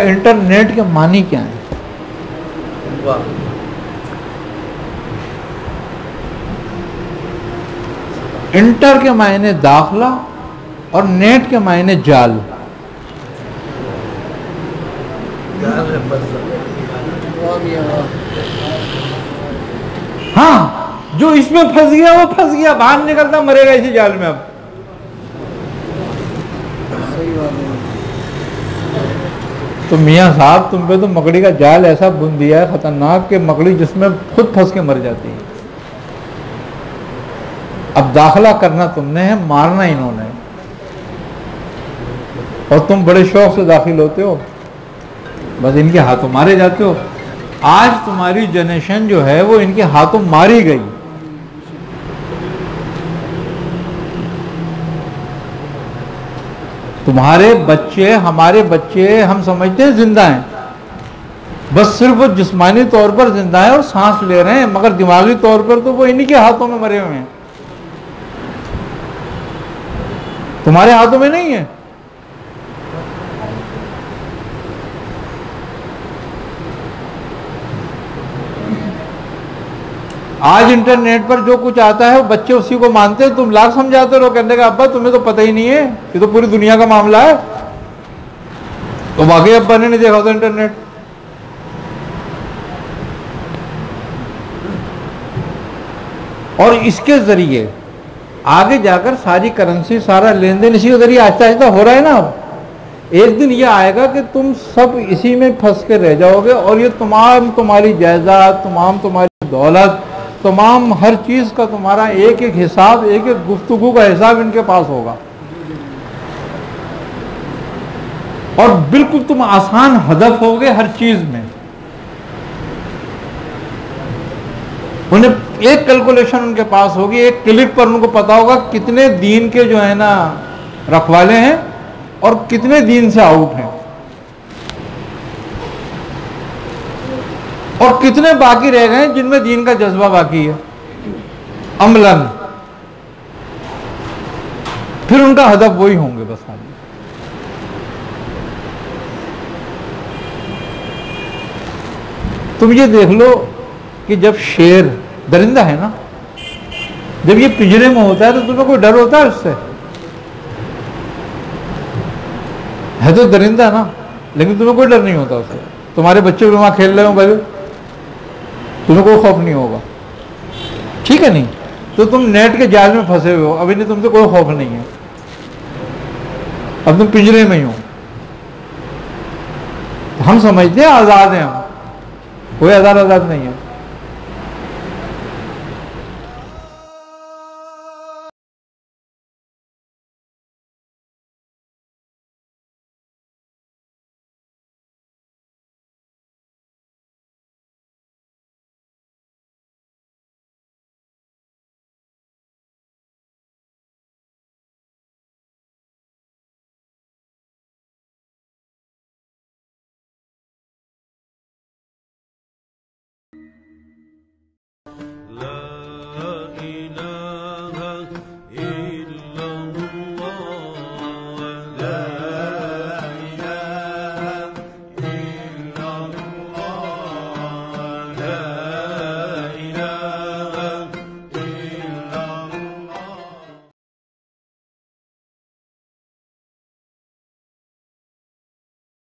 Internet کے معنی کیا ہیں؟ انٹر کے معنی داخلہ اور نیٹ کے معنی جال. ہاں جو اس میں پھنس گیا وہ پھنس گیا, باہر نکلتا مرے گا اسی جال میں. اب تو میاں صاحب تم پہ تو مکڑی کا جال ایسا بن دیا ہے خطرناک کہ مکڑی جس میں خود پھنس کے مر جاتی ہے. اب داخلہ کرنا تم نے ہے, مارنا انہوں نے, اور تم بڑے شوق سے داخل ہوتے ہو, بس ان کے ہاتھوں مارے جاتے ہو. آج تمہاری جنریشن جو ہے وہ ان کے ہاتھوں ماری گئی. تمہارے بچے, ہمارے بچے, ہم سمجھتے ہیں زندہ ہیں, بس صرف وہ جسمانی طور پر زندہ ہیں اور سانس لے رہے ہیں, مگر دماغی طور پر تو وہ انہی کے ہاتھوں میں مرے ہوئے ہیں, تمہارے ہاتھوں میں نہیں ہے. آج انٹرنیٹ پر جو کچھ آتا ہے وہ بچے اسی کو مانتے ہیں. تم لاکھ سمجھاتے رہو, کہنے کا ابا تمہیں تو پتہ ہی نہیں ہے, یہ تو پوری دنیا کا معاملہ ہے. تو واقعی ابا نے نہیں دیکھا تھا انٹرنیٹ. اور اس کے ذریعے آگے جا کر ساری کرنسی, سارا لین دین اسی کے ذریعے آہستہ آہستہ ہو رہا ہے نا. ایک دن یہ آئے گا کہ تم سب اسی میں پھنس کے رہ جاؤ گے, اور یہ تمام تمہاری جائیداد, تمام تمہاری دولت, تمام ہر چیز کا تمہارا ایک ایک حساب, ایک ایک گفتگو کا حساب ان کے پاس ہوگا. اور بالکل تم آسان ہدف ہوگے ہر چیز میں. انہیں ایک کیلکولیشن ان کے پاس ہوگی, ایک کلک پر ان کو پتا ہوگا کتنے دین کے جو ہے نا رکھوالے ہیں اور کتنے دین سے آؤٹ ہیں, اور کتنے باقی رہ گئے جن میں دین کا جذبہ باقی ہے عملاً. پھر ان کا ہدف وہی ہوں گے بس. تم یہ دیکھ لو کہ جب شیر, درندہ ہے نا, جب یہ پنجرے میں ہوتا ہے تو تمہیں کوئی ڈر ہوتا ہے اس سے؟ ہے تو درندہ نا, لیکن تمہیں کوئی ڈر نہیں ہوتا اس سے. تمہارے بچے بھی وہاں کھیل رہے ہوں بھائی, تمہیں کوئی خوف نہیں ہوگا, ٹھیک ہے نہیں؟ تو تم نیٹ کے جال میں پھنسے ہوئے ہو, ابھی نہیں, تم سے کوئی خوف نہیں ہے, اب تم پنجرے میں ہی ہو. ہم سمجھتے ہیں آزاد ہیں, ہم کوئی آزاد نہیں ہے.